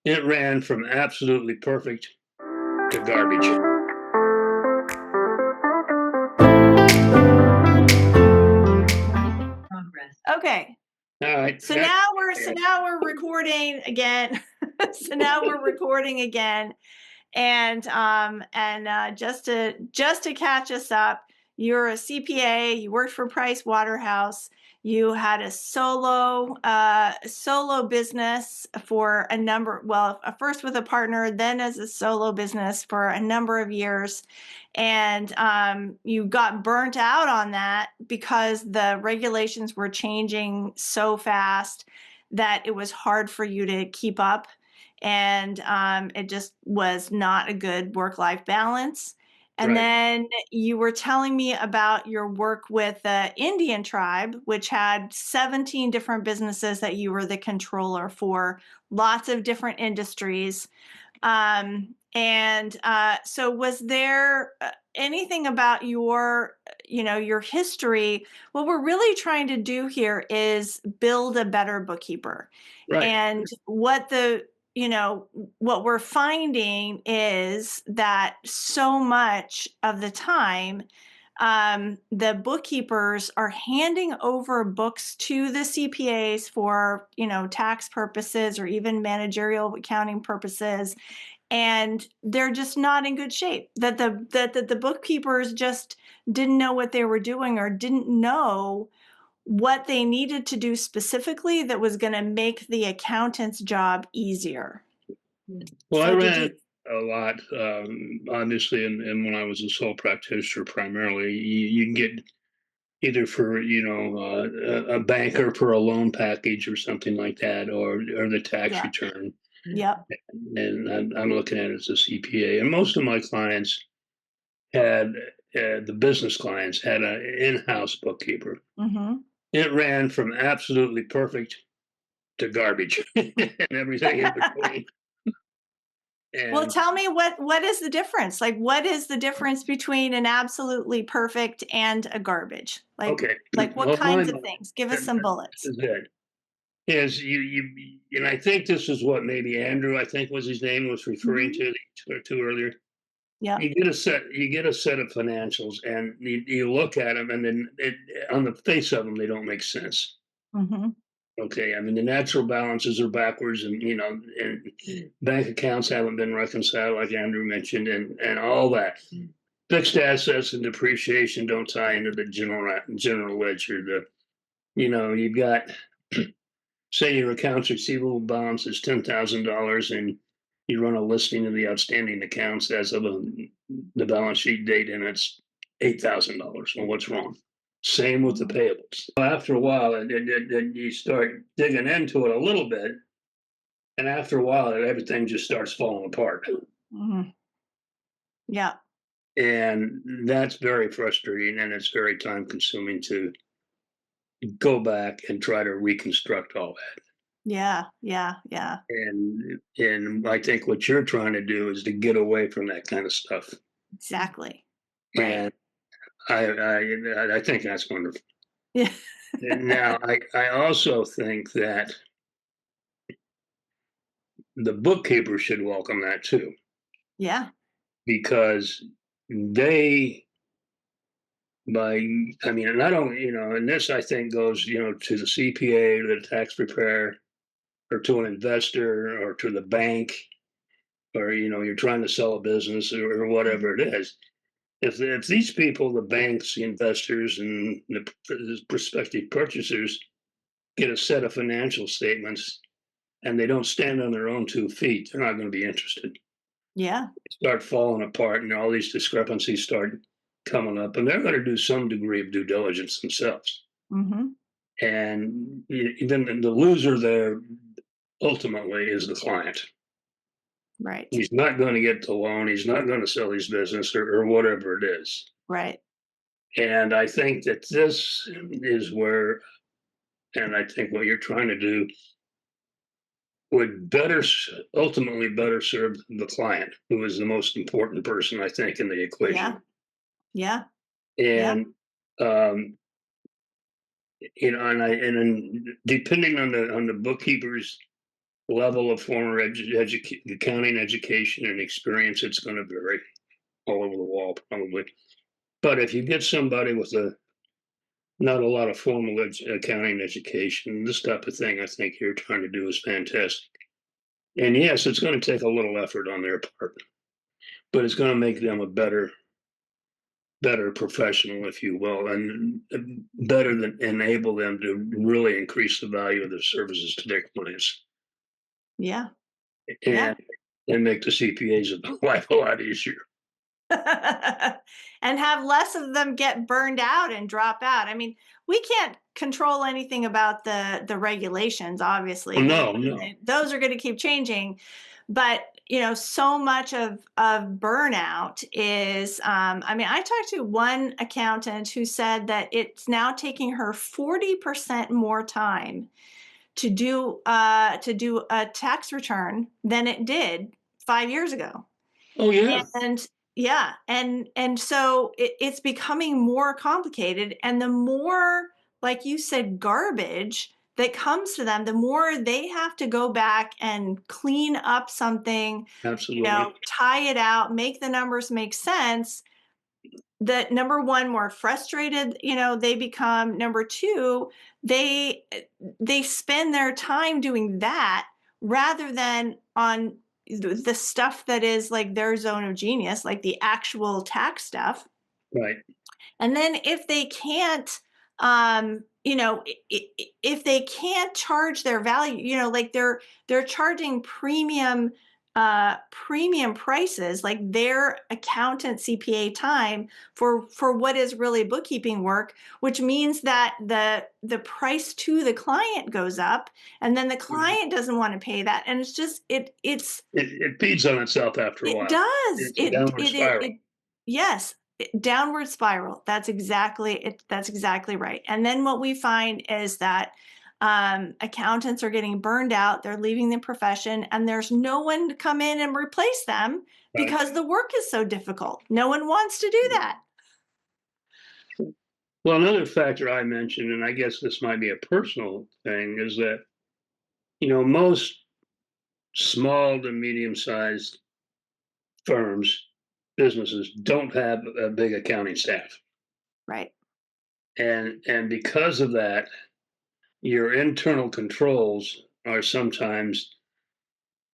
It ran from absolutely perfect to garbage. Progress. Okay. All right. So now we're recording again. So now we're recording again. And just to catch us up, you're a CPA, you worked for Price Waterhouse, you had a solo business for a number, well, first with a partner, then as a solo business for a number of years. And you got burnt out on that because the regulations were changing so fast that it was hard for you to keep up, and it just was not a good work-life balance. And Right. then you were telling me about your work with the Indian tribe, which had 17 different businesses that you were the controller for, lots of different industries. So was there anything about your history? What we're really trying to do here is build a better bookkeeper. Right. And what we're finding is that so much of the time, the bookkeepers are handing over books to the CPAs for, tax purposes or even managerial accounting purposes, and they're just not in good shape. That the bookkeepers just didn't know what they were doing, or didn't know what they needed to do specifically that was going to make the accountant's job easier. Well, I So did you? ran a lot, obviously, and when I was a sole practitioner primarily, you can get either for, a banker for a loan package or something like that, or the tax Yeah. return. Yep. And I'm looking at it as a CPA. And most of my clients had, the business clients had an in-house bookkeeper. Mm-hmm. It ran from absolutely perfect to garbage and everything in between. Well, And tell me what is the difference? Like, what is the difference between an absolutely perfect and a garbage? okay, Like what well, kinds of things? Give us some this bullets. is it. Is and I think this is what maybe Andrew, I think was his name, was referring Mm-hmm. to earlier. Yep. You get a set of financials, and you look at them, and then on the face of them, they don't make sense. Mm-hmm. Okay, I mean the natural balances are backwards, and bank accounts haven't been reconciled, like Andrew mentioned, and all that. Fixed assets and depreciation don't tie into the general ledger. You've got, say your accounts receivable balance is $10,000, and you run a listing of the outstanding accounts as of the balance sheet date, and it's $8,000. Well, what's wrong? Same with the Mm-hmm. payables. After a while, and you start digging into it a little bit, and after a while, everything just starts falling apart. Mm-hmm. Yeah. And that's very frustrating, and it's very time consuming to go back and try to reconstruct all that. Yeah. Yeah. Yeah. And I think what you're trying to do is to get away from that kind of stuff. Exactly. Right. And I think that's wonderful. Yeah. And now I also think that the bookkeeper should welcome that too, Yeah. because they by I mean, and I don't, and this I think goes, to the CPA, to the tax preparer, or to an investor, or to the bank, or you're trying to sell a business, or whatever it is. If these people, the banks, the investors, and the prospective purchasers, get a set of financial statements and they don't stand on their own 2 feet, they're not going to be interested. Yeah. They start falling apart, and all these discrepancies start coming up, and they're going to do some degree of due diligence themselves. Mm-hmm. And even the loser there ultimately is the client. Right. He's not going to get the loan. He's not going to sell his business, or whatever it is. Right. And I think that this is where, and I think what you're trying to do would ultimately better serve the client, who is the most important person, I think, in the Yeah. equation. Yeah. Yeah. And um, and then depending on the bookkeepers, level of former accounting education and experience, it's going to vary all over the wall, probably. But if you get somebody with not a lot of formal accounting education, this type of thing I think you're trying to do is fantastic. And yes, it's going to take a little effort on their part, but it's going to make them a better professional, if you will, and better than enable them to really increase the value of their services to their clients Yeah. Yeah. and make the CPAs life a lot easier. And have less of them get burned out and drop out. I mean, we can't control anything about the regulations, obviously. Well, no. Those are going to keep changing. But so much of burnout is. I mean, I talked to one accountant who said that it's now taking her 40% more time to do a tax return than it did 5 years ago. Oh, yeah. And yeah, and so it's becoming more complicated, and the more, like you said, garbage that comes to them, the more they have to go back and clean up something, Absolutely. tie it out, make the numbers make sense. That number one, more frustrated, they become. Number two, they spend their time doing that rather than on the stuff that is like their zone of genius, like the actual tax stuff. Right. And then if they can't, if they can't charge their value, like they're charging premium prices, like their accountant CPA time for what is really bookkeeping work, which means that the price to the client goes up, and then the client doesn't want to pay that, and it's just It feeds on itself after a it while. does. It's a downward spiral. Yes, downward spiral. That's exactly it. That's exactly right. And then what we find is that accountants are getting burned out. They're leaving the profession, and there's no one to come in and replace them Right. because the work is so difficult. No one wants to do that. Well, another factor I mentioned, and I guess this might be a personal thing, is that most small to medium-sized firms, businesses don't have a big accounting staff. Right. And because of that, your internal controls are sometimes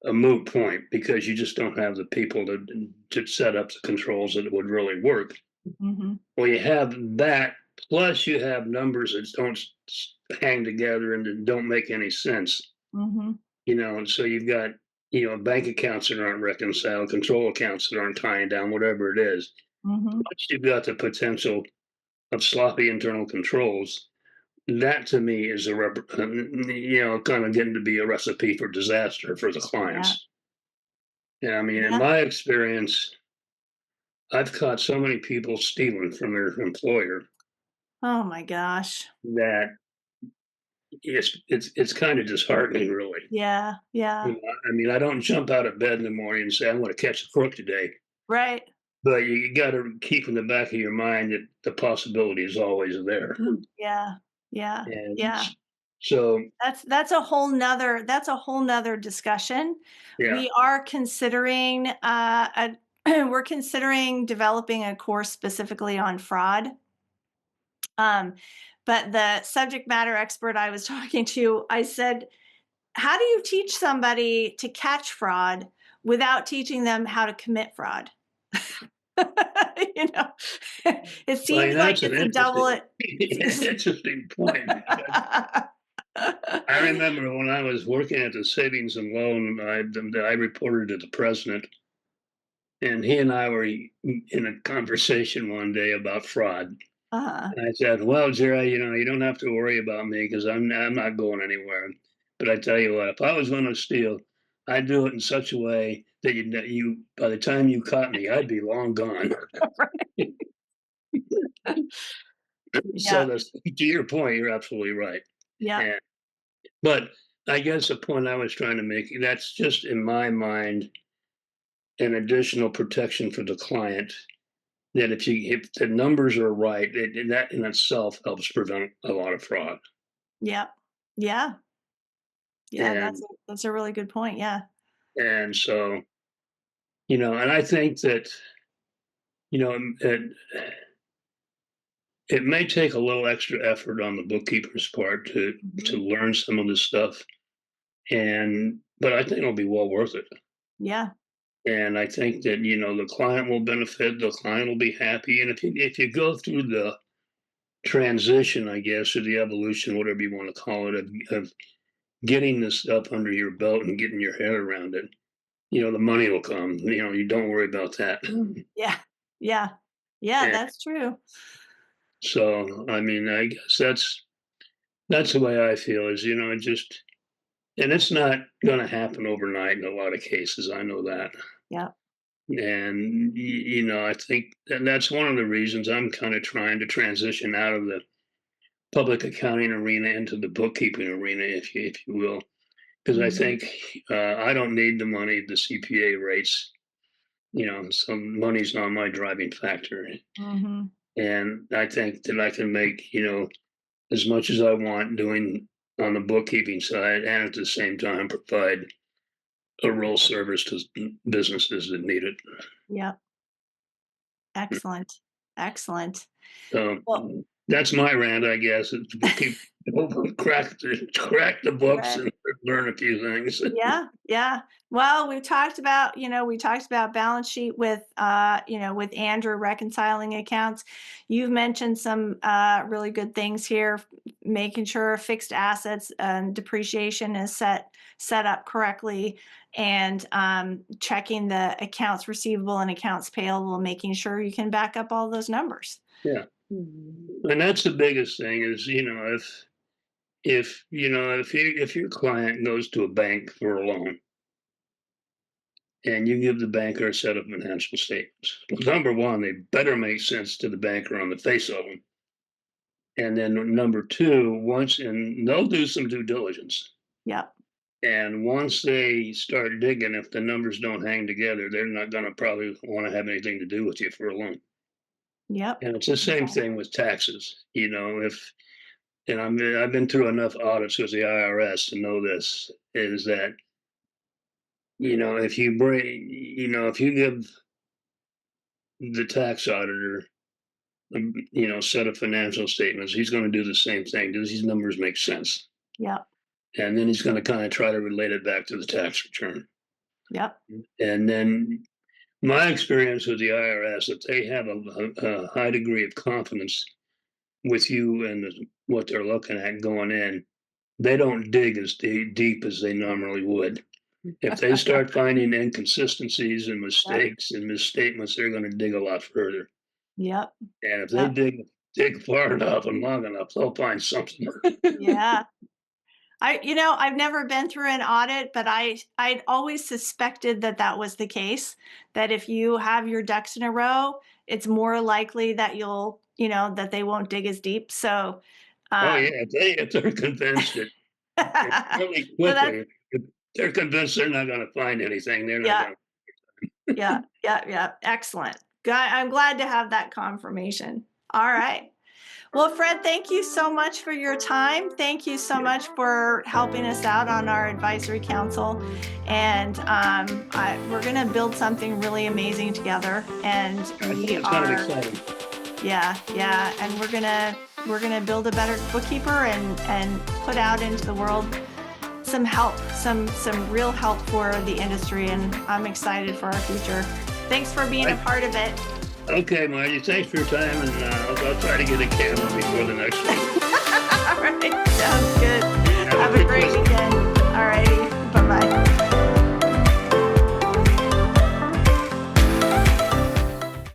a moot point because you just don't have the people to set up the controls that would really work. Mm-hmm. Well, you have that, plus you have numbers that don't hang together and that don't make any sense. Mm-hmm. And so you've got bank accounts that aren't reconciled, control accounts that aren't tying down, whatever it is. Mm-hmm. Once you've got the potential of sloppy internal controls, that to me is kind of getting to be a recipe for disaster for the Yeah. clients. And I mean, in Yeah. my experience, I've caught so many people stealing from their employer Oh my gosh. that it's kind of disheartening, really. Yeah. Yeah. I mean, I don't jump out of bed in the morning and say I'm going to catch a crook today, Right. but you got to keep in the back of your mind that the possibility is always there. Yeah. Yeah. And Yeah. so, That's a whole nother discussion. yeah, We are considering we're considering developing a course specifically on fraud. Um, but the subject matter expert I was talking to, I said, how do you teach somebody to catch fraud without teaching them how to commit fraud? you know, it well, seems like that's an it's a double. interesting point. I remember when I was working at the savings and loan, I reported to the president, and he and I were in a conversation one day about fraud. uh, And I said, "Well, Jerry, you don't have to worry about me because I'm not going anywhere. But I tell you what, if I was going to steal, I'd do it in such a way that you by the time you caught me, I'd be long gone." So yeah, that's to your point. You're absolutely right. yeah, And but I guess the point I was trying to make, that's just in my mind an additional protection for the client. That if the numbers are right, that in itself helps prevent a lot of fraud. yeah, yeah. Yeah, And that's a really good point. Yeah. and so, and I think that, it may take a little extra effort on the bookkeeper's part to Mhm. learn some of this stuff, but I think it'll be well worth it. Yeah. And I think that, the client will benefit, the client will be happy. And if you go through the transition, I guess, or the evolution, whatever you want to call it, of getting this stuff under your belt and getting your head around it, the money will come. You don't worry about that. Yeah. Yeah. Yeah, And that's true. so, I mean, I guess that's the way I feel is, just, and it's not going to happen overnight in a lot of cases. I know that. Yeah. And, I think that's one of the reasons I'm kind of trying to transition out of the public accounting arena into the bookkeeping arena, if you will, because I Mhm. think I don't need the money, the CPA rates. Some money's not my driving factor, Mhm. and I think that I can make as much as I want doing on the bookkeeping side, and at the same time provide a real service to businesses that need it. Yeah. Excellent. Excellent. So Well, that's my rant, I guess. Is people crack the books right. and learn a few things. Yeah, yeah. Well, we talked about balance sheet with, with Andrew reconciling accounts. You've mentioned some really good things here, making sure fixed assets and depreciation is set up correctly, and checking the accounts receivable and accounts payable, making sure you can back up all those numbers. Yeah, and that's the biggest thing is if your client goes to a bank for a loan and you give the banker a set of financial statements, well, number one, they better make sense to the banker on the face of them. And then number two, and they'll do some due diligence. Yep. And once they start digging, if the numbers don't hang together, they're not going to probably want to have anything to do with you for a loan. Yep. And it's the same thing with taxes. If and I've been through enough audits with the IRS to know this is that if you give the tax auditor set of financial statements, he's going to do the same thing. Does these numbers make sense? Yep. And then he's going to kind of try to relate it back to the tax return. Yep. And then my experience with the IRS, if they have a high degree of confidence with you and what they're looking at going in, they don't dig as deep as they normally would. If they start finding inconsistencies and Yep. mistakes and misstatements, they're going to dig a lot further. Yep. And if they Yep. dig far enough and long enough, they'll find something. Yeah. I've never been through an audit, but I'd always suspected that that was the case, that if you have your ducks in a row, it's more likely that that they won't dig as deep. So, Oh um, yeah, if they're convinced that really so that's, quickly, if they're convinced they're not going to find anything, they're not yeah, going to. yeah, yeah, yeah. Excellent. I'm glad to have that confirmation. All right. Well, Fred, thank you so much for your time. Thank you so much for helping us out on our advisory council. And we're going to build something really amazing together. And I think we it's kind of are, exciting. yeah, yeah. And we're gonna build a better bookkeeper and put out into the world some help, some real help for the industry. And I'm excited for our future. Thanks for being a part of it. Okay, Margie, thanks for your time, and I'll try to get a camera before the next one. All right. Sounds